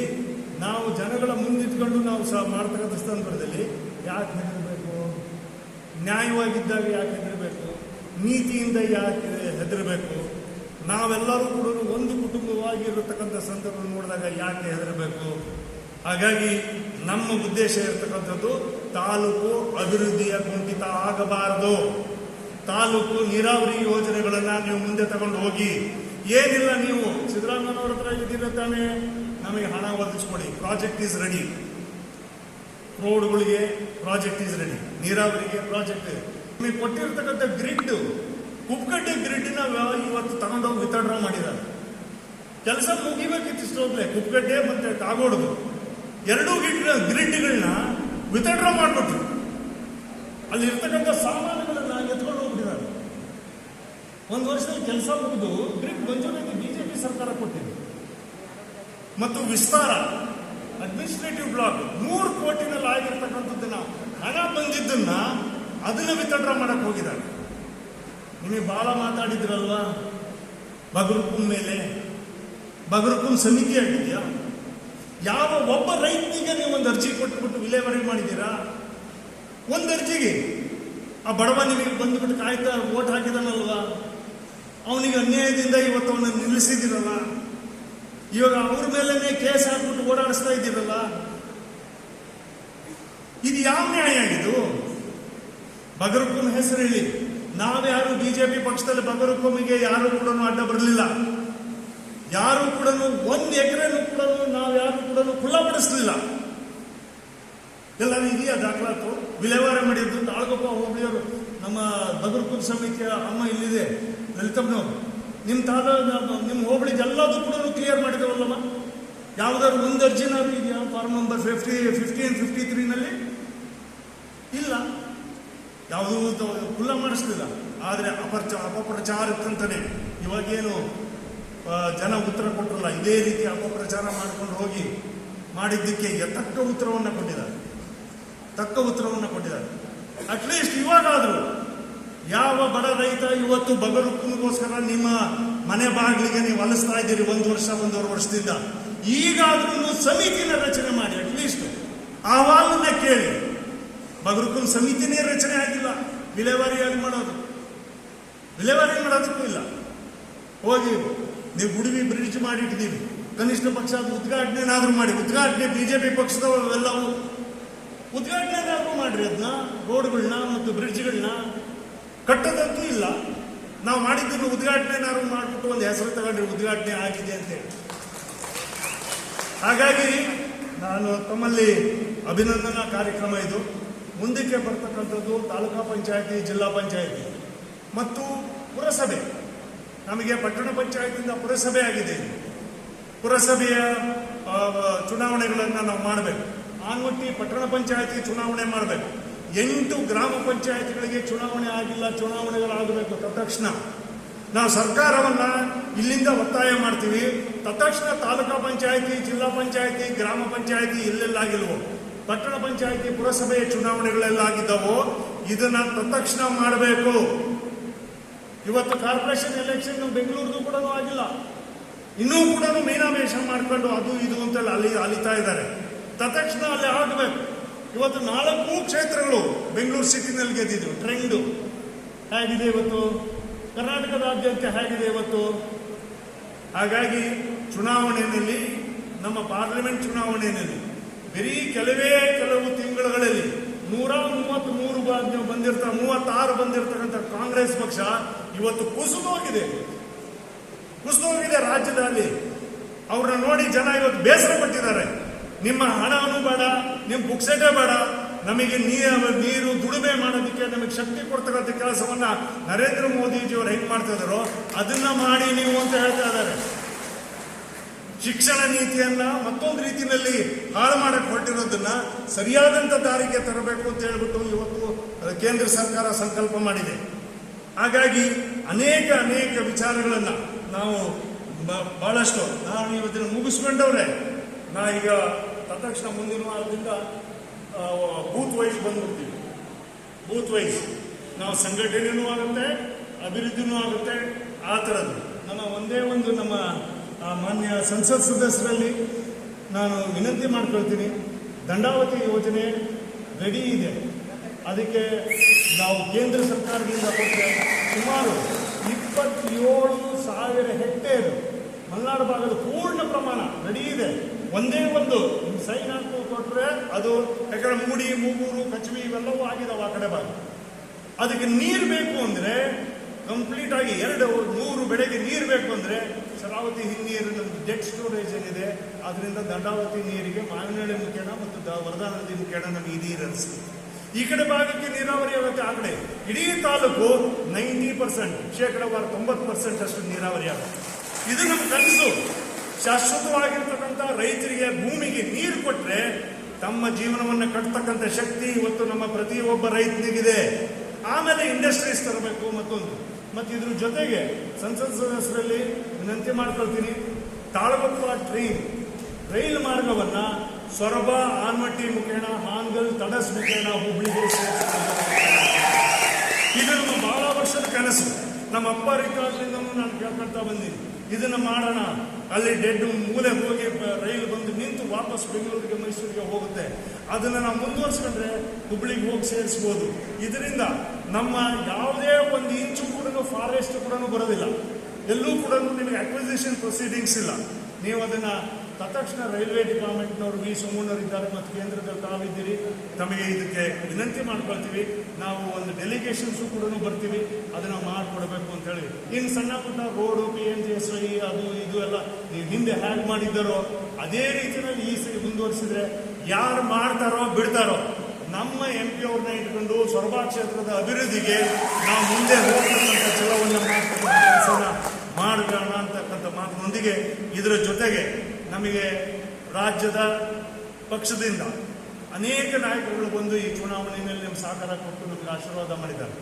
ನಾವು ಜನಗಳ ಮುಂದಿಟ್ಕೊಂಡು ನಾವು ಸಹ ಮಾಡ್ತಕ್ಕಂಥ ಸಂದರ್ಭದಲ್ಲಿ ಯಾಕೆ ಹೆದರಬೇಕು? ನ್ಯಾಯವಾಗಿದ್ದಾಗ ಯಾಕೆ ಹೆದರಬೇಕು? ನೀತಿಯಿಂದ ಯಾಕೆ ಹೆದರಬೇಕು? ನಾವೆಲ್ಲರೂ ಕೂಡ ಒಂದು ಕುಟುಂಬವಾಗಿರತಕ್ಕಂಥ ಸಂದರ್ಭ ನೋಡಿದಾಗ ಯಾಕೆ ಹೆದರಬೇಕು? ಹಾಗಾಗಿ ನಮ್ಮ ಉದ್ದೇಶ ಇರತಕ್ಕಂಥದ್ದು ತಾಲೂಕು ಅಭಿವೃದ್ಧಿಯ ಕುಂಠಿತ ಆಗಬಾರದು. ತಾಲೂಕು ನೀರಾವರಿ ಯೋಜನೆಗಳನ್ನ ನೀವು ಮುಂದೆ ತಗೊಂಡು ಹೋಗಿ. ಏನಿಲ್ಲ, ನೀವು ಸಿದ್ದರಾಮಯ್ಯನವರ ಹತ್ರ ಇದ್ದೀರ ತಾನೇ, ನಮಗೆ ಹಣ ಒದಗಿಸ್ಕೊಡಿ, ಪ್ರಾಜೆಕ್ಟ್ ಈಸ್ ರೆಡಿ. ರೋಡ್ಗಳಿಗೆ ಪ್ರಾಜೆಕ್ಟ್ ಈಸ್ ರೆಡಿ, ನೀರಾವರಿಗೆ ಪ್ರಾಜೆಕ್ಟ್. ನಿಮಗೆ ಕೊಟ್ಟಿರ್ತಕ್ಕಂಥ ಗ್ರಿಡ್, ಕುಪ್ಪಗಡ್ಡೆ ಗ್ರಿಡ್ನ ಇವತ್ತು ತಗೊಂಡೋಗಿ ವಿತಡ್ರಾ ಮಾಡಿದ್ದಾರೆ. ಕೆಲಸ ಮುಗಿಬೇಕಿತ್ತು ಇಷ್ಟೊಂದೇ. ಕುಪ್ಪಗಡ್ಡೆ ಮತ್ತೆ ಕಾಗೋಡ್ದು ಎರಡೂ ಗ್ರಿಡ್ಗಳನ್ನ ವಿತಡ್ರಾ ಮಾಡಿಬಿಟ್ರು. ಅಲ್ಲಿ ಇರ್ತಕ್ಕಂಥ ಸಾಮಾನುಗಳನ್ನ ಎತ್ಕೊಂಡು ಹೋಗ್ಬಿಟ್ಟಿದ್ದಾರೆ. ಒಂದು ವರ್ಷದಲ್ಲಿ ಕೆಲಸ ಮುಗಿದು ಗ್ರಿಡ್ ಮಂಜೂರಾತಿ ಬಿಜೆಪಿ ಸರ್ಕಾರ ಕೊಟ್ಟಿದೆ. ಮತ್ತು ವಿಸ್ತಾರ ಅಡ್ಮಿನಿಸ್ಟ್ರೇಟಿವ್ ಬ್ಲಾಕ್ 100 ಕೋಟಿನಲ್ಲಿ ಆಗಿರ್ತಕ್ಕಂಥದ್ದನ್ನ ಹಣ ಬಂದಿದ್ದನ್ನ ಅದನ್ನ ವಿತಡ್ರಾ ಮಾಡಕ್ ಹೋಗಿದ್ದಾರೆ. ನಿಮಗೆ ಬಹಳ ಮಾತಾಡಿದ್ರಲ್ವಾ ಬಗರ್ಕುಂ ಮೇಲೆ. ಬಗರ್ಕುಂ ಸಮಿತಿ ಆಗಿದೆಯಾ? ಯಾವ ಒಬ್ಬ ರೈತನಿಗೆ ನೀವು ಒಂದು ಅರ್ಜಿ ಕೊಟ್ಬಿಟ್ಟು ವಿಲೇವಾರಿ ಮಾಡಿದ್ದೀರಾ? ಒಂದು ಅರ್ಜಿಗೆ ಆ ಬಡವ ನಿಮಗೆ ಬಂದ್ಬಿಟ್ಟು ಕಾಯ್ತಾ ವೋಟ್ ಹಾಕಿದಾನಲ್ವಾ, ಅವನಿಗೆ ಅನ್ಯಾಯದಿಂದ ಇವತ್ತು ಅವನನ್ನು ನಿಲ್ಲಿಸಿದಿರಲ್ಲ. ಇವಾಗ ಅವ್ರ ಮೇಲೇನೆ ಕೇಸ್ ಹಾಕ್ಬಿಟ್ಟು ಓಡಾಡಿಸ್ತಾ ಇದ್ದೀರಲ್ಲ. ಇದು ಯಾವ ನ್ಯಾಯ ಆಗಿದ್ದು? ಬಗರ್ಕುಂ ಹೆಸರು ಹೇಳಿ. ನಾವ್ಯಾರು ಬಿಜೆಪಿ ಪಕ್ಷದಲ್ಲಿ ಬಗರ್ಕುಂಗೆ ಯಾರು ಕೂಡ ಅಡ್ಡ ಬರಲಿಲ್ಲ. ಯಾರು ಕೂಡ 1 ಎಕರೆನೂ ಕೂಡ ನಾವ್ಯಾರು ಕೂಡ ಖುಲ್ಲಾಪಡಿಸಲಿಲ್ಲ. ಎಲ್ಲ ಇದೆಯಾ ದಾಖಲಾತು? ವಿಲೇವಾರಿ ಮಾಡಿದ್ದು ತಾಳ್ಗೊಪ್ಪ ಹೋಬಳಿಯವರು ನಮ್ಮ ಬಗರ್ಕುಲ್ ಸಮಿತಿಯ ಅಮ್ಮ ಇಲ್ಲಿದೆ, ಲಲಿತಮ್ಮನವರು. ನಿಮ್ಮ ಹೋಬಳಿಗೆ ಎಲ್ಲದೂ ಕೂಡ ಕ್ಲಿಯರ್ ಮಾಡಿದವಲ್ಲಮ್ಮ. ಯಾವುದಾದ್ರು ಒಂದು ಅರ್ಜಿನಾದ್ರು ಇದೆಯಾ ಫಾರ್ಮ್ ನಂಬರ್ 1553ನಲ್ಲಿ? ಇಲ್ಲ, ಯಾವುದೂ ಖುಲ್ಲ ಮಾಡಿಸ್ಲಿಲ್ಲ. ಆದರೆ ಅಪಪ್ರಚಾರಕ್ಕಂತಾನೆ ಇವಾಗೇನು ಜನ ಉತ್ತರ ಕೊಟ್ಟರಲ್ಲ, ಇದೇ ರೀತಿ ಅಪಪ್ರಚಾರ ಮಾಡ್ಕೊಂಡು ಹೋಗಿ ಮಾಡಿದ್ದಕ್ಕೆ ತಕ್ಕ ಉತ್ತರವನ್ನು ಕೊಟ್ಟಿದ್ದಾರೆ. ಅಟ್ಲೀಸ್ಟ್ ಇವಾಗಾದರೂ ಯಾವ ಬಡ ರೈತ ಇವತ್ತು ಬಗರುಕ್ಕನಿಗೋಸ್ಕರ ನಿಮ್ಮ ಮನೆ ಬಾಗಿಲಿಗೆ ನೀವು ಅಲಿಸ್ತಾ ಇದ್ದೀರಿ 1-1.5 ವರ್ಷದಿಂದ, ಈಗಾದ್ರೂ ಸಮಿತಿನ ರಚನೆ ಮಾಡಿ. ಅಟ್ಲೀಸ್ಟ್ ಅಹವಾಲನ್ನ ಕೇಳಿ. ಬಗರುಕ್ಕನ ಸಮಿತಿನೇ ರಚನೆ ಆಗಿಲ್ಲ, ವಿಲೇವಾರಿಯಾಗಿ ಮಾಡೋದಕ್ಕೂ ಇಲ್ಲ. ಹೋಗಿ ನೀವು ಗುಡುವಿ ಬ್ರಿಡ್ಜ್ ಮಾಡಿಟ್ಟಿದ್ದೀವಿ, ಕನಿಷ್ಠ ಪಕ್ಷ ಅದು ಉದ್ಘಾಟನೆನಾದ್ರೂ ಮಾಡಿ. ಉದ್ಘಾಟನೆ ಬಿಜೆಪಿ ಪಕ್ಷದವೆಲ್ಲವೂ ಉದ್ಘಾಟನೆನಾದ್ರೂ ಮಾಡ್ರಿ. ಅದನ್ನ ರೋಡ್ಗಳನ್ನ ಮತ್ತು ಬ್ರಿಡ್ಜ್ಗಳನ್ನ ಕಟ್ಟೋದಂತೂ ಇಲ್ಲ. ನಾವು ಮಾಡಿದ್ದನ್ನು ಉದ್ಘಾಟನೆನಾದ್ರೂ ಮಾಡಿಬಿಟ್ಟು ಒಂದು ಹೆಸರು ತಗೊಂಡ್ರಿ, ಉದ್ಘಾಟನೆ ಆಗಿದೆ ಅಂತೇಳಿ. ಹಾಗಾಗಿ ನಾನು ತಮ್ಮಲ್ಲಿ ಅಭಿನಂದನಾ ಕಾರ್ಯಕ್ರಮ ಇದು. ಮುಂದಕ್ಕೆ ಬರ್ತಕ್ಕಂಥದ್ದು ತಾಲೂಕಾ ಪಂಚಾಯತಿ, ಜಿಲ್ಲಾ ಪಂಚಾಯತಿ ಮತ್ತು ಪುರಸಭೆ. ನಮಗೆ ಪಟ್ಟಣ ಪಂಚಾಯತಿಯಿಂದ ಪುರಸಭೆ ಆಗಿದೆ. ಪುರಸಭೆಯ ಚುನಾವಣೆಗಳನ್ನು ನಾವು ಮಾಡಬೇಕು. ಆನ್ವಟ್ಟಿ ಪಟ್ಟಣ ಪಂಚಾಯತಿ ಚುನಾವಣೆ ಮಾಡಬೇಕು. 8 ಗ್ರಾಮ ಪಂಚಾಯತಿಗಳಿಗೆ ಚುನಾವಣೆ ಆಗಿಲ್ಲ, ಚುನಾವಣೆಗಳಾಗಬೇಕು ತತ್ಕ್ಷಣ. ನಾವು ಸರ್ಕಾರವನ್ನ ಇಲ್ಲಿಂದ ಒತ್ತಾಯ ಮಾಡ್ತೀವಿ. ತತ್ಕ್ಷಣ ತಾಲೂಕಾ ಪಂಚಾಯತಿ, ಜಿಲ್ಲಾ ಪಂಚಾಯತಿ, ಗ್ರಾಮ ಪಂಚಾಯತಿ ಎಲ್ಲೆಲ್ಲಾಗಿಲ್ವೋ, ಪಟ್ಟಣ ಪಂಚಾಯತಿ, ಪುರಸಭೆಯ ಚುನಾವಣೆಗಳೆಲ್ಲಾಗಿದ್ದಾವೋ ಇದನ್ನ ತತ್ಕ್ಷಣ ಮಾಡಬೇಕು. ಇವತ್ತು ಕಾರ್ಪೊರೇಷನ್ ಎಲೆಕ್ಷನ್ ಬೆಂಗಳೂರಿಗೂ ಕೂಡ ಆಗಿಲ್ಲ, ಇನ್ನೂ ಕೂಡ ಮೀನಾಮೇಷ ಮಾಡ್ಕೊಂಡು ಅದು ಇದು ಅಂತೆಲ್ಲ ಅಲಿತಾ ಇದ್ದಾರೆ. ತತ್ಕ್ಷಣ ಅಲ್ಲಿ ಆಗಬೇಕು. ಇವತ್ತು 4 ಕ್ಷೇತ್ರಗಳು ಬೆಂಗಳೂರು ಸಿಟಿನಲ್ಲಿ ಗೆದ್ದಿದ್ರು. ಟ್ರೆಂಡು ಹೇಗಿದೆ ಇವತ್ತು, ಕರ್ನಾಟಕದಾದ್ಯಂತ ಹೇಗಿದೆ ಇವತ್ತು. ಹಾಗಾಗಿ ಚುನಾವಣೆಯಲ್ಲಿ, ನಮ್ಮ ಪಾರ್ಲಿಮೆಂಟ್ ಚುನಾವಣೆಯಲ್ಲಿ ಬರೀ ಕೆಲವು ತಿಂಗಳುಗಳಲ್ಲಿ 133 36 ಬಂದಿರತಕ್ಕಂಥ ಕಾಂಗ್ರೆಸ್ ಪಕ್ಷ ಇವತ್ತು ಕುಸಿದೋಗಿದೆ ರಾಜ್ಯದಲ್ಲಿ. ಅವ್ರನ್ನ ನೋಡಿ ಜನ ಇವತ್ತು ಬೇಸರ ಪಟ್ಟಿದ್ದಾರೆ. ನಿಮ್ಮ ಹಣನೂ ಬೇಡ, ನಿಮ್ಮ ಪುಕ್ಸಟೆ ಬೇಡ, ನಮಗೆ ನೀರು ದುಡಿಮೆ ಮಾಡೋದಕ್ಕೆ ನಮಗೆ ಶಕ್ತಿ ಕೊಡ್ತಕ್ಕಂಥ ಕೆಲಸವನ್ನ ನರೇಂದ್ರ ಮೋದಿಜಿಯವರು ಹೆಂಗ್ ಮಾಡ್ತಾ ಇದಾರೋ ಅದನ್ನ ಮಾಡಿ ನೀವು ಅಂತ ಹೇಳ್ತಾ ಇದ್ದಾರೆ. ಶಿಕ್ಷಣ ನೀತಿಯನ್ನ ಮತ್ತೊಂದು ರೀತಿಯಲ್ಲಿ ಹಾಳು ಮಾಡಕ್ಕೆ ಹೊರಟಿರೋದನ್ನ ಸರಿಯಾದಂತ ದಾರಿಗೆ ತರಬೇಕು ಅಂತ ಹೇಳ್ಬಿಟ್ಟು ಇವತ್ತು ಕೇಂದ್ರ ಸರ್ಕಾರ ಸಂಕಲ್ಪ ಮಾಡಿದೆ. ಹಾಗಾಗಿ ಅನೇಕ ವಿಚಾರಗಳನ್ನ ನಾವು ಬಹಳಷ್ಟು ನಾನು ಇವತ್ತಿನ ಮುಗಿಸ್ಕೊಂಡವ್ರೆ. ನಾ ಈಗ ತತ್ಕ್ಷಣ ಮುಂದಿನ ವಾರದಿಂದ ಬೂತ್ ವೈಸ್ ಬಂದ್ಬಿಡ್ತೀವಿ. ಬೂತ್ ವೈಸ್ ನಾವು ಸಂಘಟನೆನೂ ಆಗುತ್ತೆ, ಅಭಿವೃದ್ಧಿನೂ ಆಗುತ್ತೆ. ಆ ಥರದ್ದು ನಮ್ಮ ಮಾನ್ಯ ಸಂಸತ್ ಸದಸ್ಯರಲ್ಲಿ ನಾನು ವಿನಂತಿ ಮಾಡ್ಕೊಳ್ತೀನಿ. ದಂಡಾವತಿ ಯೋಜನೆ ರೆಡಿ ಇದೆ. ಅದಕ್ಕೆ ನಾವು ಕೇಂದ್ರ ಸರ್ಕಾರದಿಂದ ಕೊಟ್ಟರೆ ಸುಮಾರು 27,000 ಹೆಕ್ಟೇರ್ ಮಲೆನಾಡು ಭಾಗದ ಪೂರ್ಣ ಪ್ರಮಾಣ ರೆಡಿ ಇದೆ. ಒಂದೇ ಒಂದು ಸೈನ್ ಹಾಕಿ ಕೊಟ್ಟರೆ ಅದು, ಯಾಕಂದ್ರೆ ಮೂಡಿ, ಮೂಗೂರು, ಕಚವಿ ಇವೆಲ್ಲವೂ ಆಗಿದಾವೆ ಆ ಕಡೆ ಭಾಗ. ಅದಕ್ಕೆ ನೀರು ಬೇಕು ಅಂದ್ರೆ ಕಂಪ್ಲೀಟ್ ಆಗಿ 2-3 ಬೆಳೆಗೆ ನೀರು ಬೇಕು ಅಂದ್ರೆ ಶರಾವತಿ ಹಿನ್ನೀರು ಡೆಡ್ ಸ್ಟೋರೇಜ್ ಏನಿದೆ ಅದರಿಂದ ದಂಡಾವತಿ ನೀರಿಗೆ ಮಾವಿನಹಳ್ಳಿ ಮುಖೇಣ ಮತ್ತು ವರದಾ ನದಿ ಮುಖೇಣ ನಮಗೆ ನೀರು ಹರಿಸಿ ಈ ಕಡೆ ಭಾಗಕ್ಕೆ ನೀರಾವರಿ ಆಗುತ್ತೆ. ಆ ಕಡೆ ಇಡೀ ತಾಲೂಕು 90% ಶೇಕಡವಾರು 90% ಅಷ್ಟು ನೀರಾವರಿ ಆಗುತ್ತೆ. ಇದು ನಮ್ಮ ಕನಸು. ಶಾಶ್ವತವಾಗಿರ್ತಕ್ಕಂಥ ರೈತರಿಗೆ ಭೂಮಿಗೆ ನೀರು ಕೊಟ್ಟರೆ ತಮ್ಮ ಜೀವನವನ್ನು ಕಟ್ತಕ್ಕಂಥ ಶಕ್ತಿ ಇವತ್ತು ನಮ್ಮ ಪ್ರತಿಯೊಬ್ಬ ರೈತನಿಗಿದೆ. ಆಮೇಲೆ ಇಂಡಸ್ಟ್ರೀಸ್ ತರಬೇಕು ಮತ್ತೊಂದು. ಮತ್ತು ಇದ್ರ ಜೊತೆಗೆ ಸಂಸತ್ ಸದಸ್ಯರಲ್ಲಿ ವಿನಂತಿ ಮಾಡ್ಕೊಳ್ತೀನಿ, ತಾಳಗುಪ್ಪ ರೈಲು ಮಾರ್ಗವನ್ನ ಸೊರಬ, ಆನ್ಮಟ್ಟಿ ಮುಖೇಣ, ಹಾನಗಲ್, ತಡಸ್ ಮುಖೇಣ ಹುಬ್ಳಿಗೆ ಇದು ನಮ್ಮ ಬಹಳ ವರ್ಷದ ಕನಸು. ನಮ್ಮ ಅಪ್ಪ ರಿಕಾರ್ಡ್ಲಿಂದನೂ ನಾನು ಕೇಳ್ಕೊಳ್ತಾ ಬಂದೀನಿ, ಇದನ್ನ ಮಾಡೋಣ. ಅಲ್ಲಿ ಡೆಡ್ ಮೂಲೆ ಹೋಗಿ ರೈಲು ಬಂದು ನಿಂತು ವಾಪಸ್ ಬೆಂಗಳೂರಿಗೆ, ಮೈಸೂರಿಗೆ ಹೋಗುತ್ತೆ. ಅದನ್ನ ನಾವು ಮುಂದುವರಿಸ್ಕೊಂಡ್ರೆ ಹುಬ್ಳಿಗೆ ಹೋಗಿ ಸೇರಿಸ್ಬೋದು. ಇದರಿಂದ ನಮ್ಮ ಯಾವುದೇ ಒಂದು ಇಂಚು ಕೂಡ ಫಾರೆಸ್ಟ್ ಕೂಡ ಬರೋದಿಲ್ಲ. ಎಲ್ಲೂ ಕೂಡ ನಿಮಗೆ ಅಕ್ವಿಸಿಷನ್ ಪ್ರೊಸೀಡಿಂಗ್ಸ್ ಇಲ್ಲ. ನೀವು ಅದನ್ನ ತತ್ಕ್ಷಣ ರೈಲ್ವೆ ಡಿಪಾರ್ಟ್ಮೆಂಟ್ನವರು ವಿ ಸೋಮಣ್ಣವರು ಇದ್ದಾರೆ ಮತ್ತು ಕೇಂದ್ರದಲ್ಲಿ ತಾವಿದ್ದೀರಿ, ತಮಗೆ ಇದಕ್ಕೆ ವಿನಂತಿ ಮಾಡ್ಕೊಳ್ತೀವಿ. ನಾವು ಒಂದು ಡೆಲಿಗೇಷನ್ಸು ಕೂಡ ಬರ್ತೀವಿ, ಅದನ್ನ ಮಾಡಿಕೊಡ್ಬೇಕು ಅಂತ ಹೇಳಿ. ಇನ್ನು ಸಣ್ಣ ಪುಟ್ಟ ರೋಡು, PNGSY ಅದು ಇದು ಎಲ್ಲ ನೀವು ಹಿಂದೆ ಹ್ಯಾಕ್ ಮಾಡಿದ್ದಾರೋ ಅದೇ ರೀತಿಯಲ್ಲಿ ಈ ಸರಿ ಮುಂದುವರಿಸಿದ್ರೆ ಯಾರು ಮಾಡ್ತಾರೋ ಬಿಡ್ತಾರೋ ನಮ್ಮ MP ಅವ್ರನ್ನ ಇಟ್ಕೊಂಡು ಸೊರಬ ಕ್ಷೇತ್ರದ ಅಭಿವೃದ್ಧಿಗೆ ನಾವು ಮುಂದೆ ಹೋಗ್ತಕ್ಕಂಥ ಛಲವನ್ನು ಮಾಡ್ತಕ್ಕಂಥ ಕೆಲಸನ ಮಾಡೋಣ ಅಂತಕ್ಕಂಥ ಮಾತಿನೊಂದಿಗೆ ಇದರ ಜೊತೆಗೆ ನಮಗೆ ರಾಜ್ಯದ ಪಕ್ಷದಿಂದ ಅನೇಕ ನಾಯಕರುಗಳು ಬಂದು ಈ ಚುನಾವಣೆಯಲ್ಲಿ ನಮ್ಮ ಸಹಕಾರ ಕೊಟ್ಟು ನಮಗೆ ಆಶೀರ್ವಾದ ಮಾಡಿದ್ದಾರೆ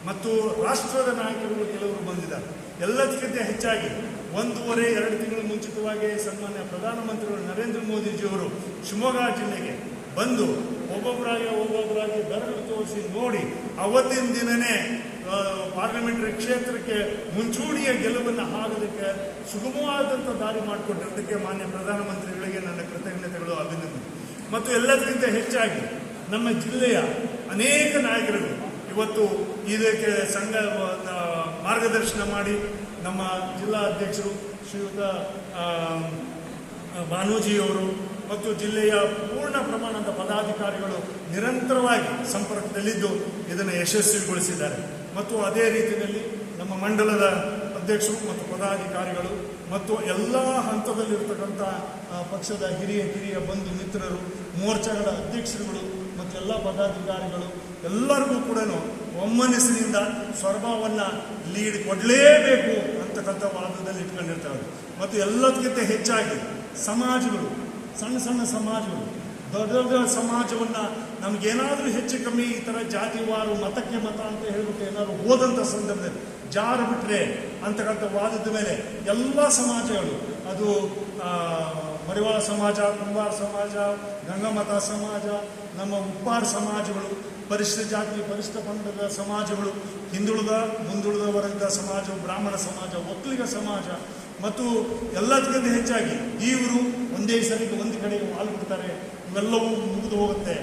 ಮತ್ತು ರಾಷ್ಟ್ರದ ನಾಯಕರುಗಳು ಕೆಲವರು ಬಂದಿದ್ದಾರೆ. ಎಲ್ಲದಕ್ಕಿಂತ ಹೆಚ್ಚಾಗಿ 1.5-2 ತಿಂಗಳ ಮುಂಚಿತವಾಗಿ ಸನ್ಮಾನ್ಯ ಪ್ರಧಾನಮಂತ್ರಿಗಳು ನರೇಂದ್ರ ಮೋದಿಜಿಯವರು ಶಿವಮೊಗ್ಗ ಜಿಲ್ಲೆಗೆ ಬಂದು ಒಬ್ಬೊಬ್ಬರಾಗಿ ಬೆರಳು ತೋರಿಸಿ ನೋಡಿ ಅವತ್ತಿನ ದಿನನೇ ಪಾರ್ಲಿಮೆಂಟರಿ ಕ್ಷೇತ್ರಕ್ಕೆ ಮುಂಚೂಣಿಯ ಗೆಲುವನ್ನು ಆಗೋದಕ್ಕೆ ಸುಗಮವಾದಂಥ ದಾರಿ ಮಾಡಿಕೊಟ್ಟಿರೋದಕ್ಕೆ ಮಾನ್ಯ ಪ್ರಧಾನಮಂತ್ರಿಗಳಿಗೆ ನನ್ನ ಕೃತಜ್ಞತೆಗಳು, ಅಭಿನಂದನೆ. ಮತ್ತು ಎಲ್ಲದಕ್ಕಿಂತ ಹೆಚ್ಚಾಗಿ ನಮ್ಮ ಜಿಲ್ಲೆಯ ಅನೇಕ ನಾಯಕರುಗಳು ಇವತ್ತು ಇದಕ್ಕೆ ಸಂಘ ಮಾರ್ಗದರ್ಶನ ಮಾಡಿ ನಮ್ಮ ಜಿಲ್ಲಾ ಅಧ್ಯಕ್ಷರು ಶ್ರೀಯುತ ಭಾನೂಜಿಯವರು ಮತ್ತು ಜಿಲ್ಲೆಯ ಪೂರ್ಣ ಪ್ರಮಾಣದ ಪದಾಧಿಕಾರಿಗಳು ನಿರಂತರವಾಗಿ ಸಂಪರ್ಕದಲ್ಲಿದ್ದು ಇದನ್ನು ಯಶಸ್ವಿಗೊಳಿಸಿದ್ದಾರೆ. ಮತ್ತು ಅದೇ ರೀತಿಯಲ್ಲಿ ನಮ್ಮ ಮಂಡಲದ ಅಧ್ಯಕ್ಷರು ಮತ್ತು ಪದಾಧಿಕಾರಿಗಳು ಮತ್ತು ಎಲ್ಲ ಹಂತದಲ್ಲಿರ್ತಕ್ಕಂಥ ಪಕ್ಷದ ಹಿರಿಯ ಬಂಧು ಮಿತ್ರರು, ಮೋರ್ಚಾಗಳ ಅಧ್ಯಕ್ಷರುಗಳು ಮತ್ತು ಎಲ್ಲ ಪದಾಧಿಕಾರಿಗಳು ಎಲ್ಲರಿಗೂ ಕೂಡ ಒಮ್ಮನಸ್ಸಿನಿಂದ ಸೊರಬವನ್ನು ಲೀಡ್ ಕೊಡಲೇಬೇಕು ಅಂತಕ್ಕಂಥ ವಾದದಲ್ಲಿ ಇಟ್ಕೊಂಡಿರ್ತಾರೆ. ಮತ್ತು ಎಲ್ಲದಕ್ಕಿಂತ ಹೆಚ್ಚಾಗಿ ಸಮಾಜಗಳು, ಸಣ್ಣ ಸಮಾಜಗಳು, ದೊಡ್ಡ ಸಮಾಜವನ್ನು ನಮಗೇನಾದರೂ ಹೆಚ್ಚು ಕಮ್ಮಿ ಈ ಥರ ಜಾತಿವಾರು ಮತಕ್ಕೆ ಮತ ಅಂತ ಹೇಳ್ಬಿಟ್ಟು ಏನಾದ್ರು ಹೋದಂಥ ಸಂದರ್ಭದಲ್ಲಿ ಜಾರು ಬಿಟ್ರೆ ಅಂತಕ್ಕಂಥ ವಾದದ ಮೇಲೆ ಎಲ್ಲ ಸಮಾಜಗಳು, ಅದು ಮಡಿವಾಳ ಸಮಾಜ, ಕುಂಬಾರ ಸಮಾಜ, ಗಂಗಮತ ಸಮಾಜ, ನಮ್ಮ ಉಪ್ಪಾರ ಸಮಾಜಗಳು, ಪರಿಶಿಷ್ಟ ಜಾತಿ ಪರಿಶಿಷ್ಟ ಪಂಗಡದ ಸಮಾಜಗಳು, ಮುಂದುಳಿದ ವರ್ಗದ ಸಮಾಜ, ಬ್ರಾಹ್ಮಣ ಸಮಾಜ, ಒಕ್ಕಲಿಗ ಸಮಾಜ ಮತ್ತು ಎಲ್ಲದಕ್ಕಿಂತ ಹೆಚ್ಚಾಗಿ ಇವರು ಒಂದೇ ಸರಿಗೆ ಒಂದು ಕಡೆಗೆ ಹಾಲು ಬಿಡ್ತಾರೆ, ಇವೆಲ್ಲವೂ ಮುಗಿದು ಹೋಗುತ್ತೆ,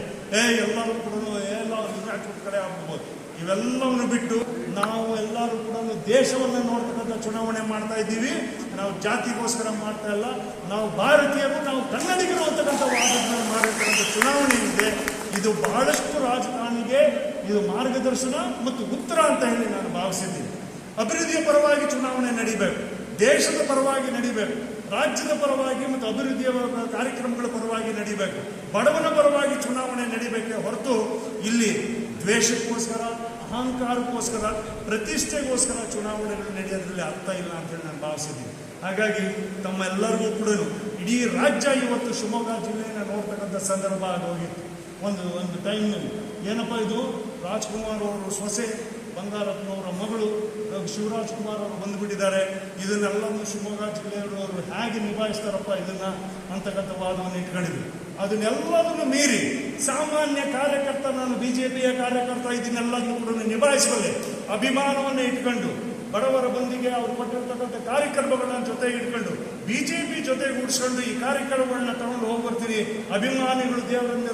ಎಲ್ಲರೂ ಕೂಡ ಕಡೆ ಆಗ್ಬೋದು. ಇವೆಲ್ಲವನ್ನು ಬಿಟ್ಟು ನಾವು ಎಲ್ಲರೂ ಕೂಡ ದೇಶವನ್ನು ನೋಡ್ತಕ್ಕಂಥ ಚುನಾವಣೆ ಮಾಡ್ತಾ ಇದ್ದೀವಿ. ನಾವು ಜಾತಿಗೋಸ್ಕರ ಮಾಡ್ತಾ ಇಲ್ಲ, ನಾವು ಭಾರತೀಯರು, ನಾವು ಕನ್ನಡಿಗರು ಅಂತಕ್ಕಂಥ ವಾದಗಳನ್ನು ಮಾಡಿರ್ತಕ್ಕಂಥ ಚುನಾವಣೆ ಇದೆ. ಇದು ಬಹಳಷ್ಟು ರಾಜಕಾರಣಿಗೆ ಇದು ಮಾರ್ಗದರ್ಶನ ಮತ್ತು ಉತ್ತರ ಅಂತ ಹೇಳಿ ನಾನು ಭಾವಿಸಿದ್ದೀನಿ. ಅಭಿವೃದ್ಧಿಯ ಪರವಾಗಿ ಚುನಾವಣೆ ನಡೀಬೇಕು, ದೇಶದ ಪರವಾಗಿ ನಡೀಬೇಕು, ರಾಜ್ಯದ ಪರವಾಗಿ ಮತ್ತು ಅಭಿವೃದ್ಧಿಯ ಕಾರ್ಯಕ್ರಮಗಳ ಪರವಾಗಿ ನಡೀಬೇಕು, ಬಡವನ ಪರವಾಗಿ ಚುನಾವಣೆ ನಡೀಬೇಕೆ ಹೊರತು ಇಲ್ಲಿ ದ್ವೇಷಕ್ಕೋಸ್ಕರ, ಅಹಂಕಾರಕ್ಕೋಸ್ಕರ, ಪ್ರತಿಷ್ಠೆಗೋಸ್ಕರ ಚುನಾವಣೆಗಳು ನಡೆಯೋದ್ರಲ್ಲಿ ಅರ್ಥ ಇಲ್ಲ ಅಂತ ಹೇಳಿ ನಾನು ಭಾವಿಸಿದ್ದೀನಿ. ಹಾಗಾಗಿ ತಮ್ಮೆಲ್ಲರಿಗೂ ಕೂಡ ಇಡೀ ರಾಜ್ಯ ಇವತ್ತು ಶಿವಮೊಗ್ಗ ಜಿಲ್ಲೆಯನ್ನು ನೋಡ್ತಕ್ಕಂಥ ಸಂದರ್ಭ ಆಗೋಗಿತ್ತು. ಒಂದು ಟೈಮ್ನಲ್ಲಿ ಏನಪ್ಪ ಇದು, ರಾಜ್ಕುಮಾರ್ ಅವರು ಸೊಸೆ, ಬಂಗಾರಪ್ಪನವರ ಮಗಳು ಶಿವರಾಜ್ ಕುಮಾರ್ ಅವರು ಬಂದುಬಿಟ್ಟಿದ್ದಾರೆ, ಇದನ್ನೆಲ್ಲವನ್ನು ಶಿವಮೊಗ್ಗ ಜಿಲ್ಲೆಯವರು ಹೇಗೆ ನಿಭಾಯಿಸ್ತಾರಪ್ಪ ಇದನ್ನ ಅಂತಕ್ಕಂಥ ವಾದವನ್ನು ಇಟ್ಕೊಂಡಿದ್ವಿ. ಅದನ್ನೆಲ್ಲದನ್ನು ಮೀರಿ ಸಾಮಾನ್ಯ ಕಾರ್ಯಕರ್ತ, ನಾನು BJPಯ ಕಾರ್ಯಕರ್ತ, ಇದನ್ನೆಲ್ಲದನ್ನು ಕೂಡ ನಿಭಾಯಿಸಬಲ್ಲೆ ಅಭಿಮಾನವನ್ನು ಇಟ್ಕೊಂಡು ಬಡವರ ಬಂದಿಗೆ ಅವ್ರು ಕೊಟ್ಟಿರ್ತಕ್ಕಂಥ ಕಾರ್ಯಕ್ರಮಗಳನ್ನ ಜೊತೆಗೆ ಇಟ್ಕೊಂಡು BJP ಜೊತೆಗೂಡಿಸ್ಕೊಂಡು ಈ ಕಾರ್ಯಕ್ರಮಗಳನ್ನ ತಗೊಂಡು ಹೋಗ್ಬರ್ತೀರಿ. ಅಭಿಮಾನಿಗಳು ದೇವರಿಂದ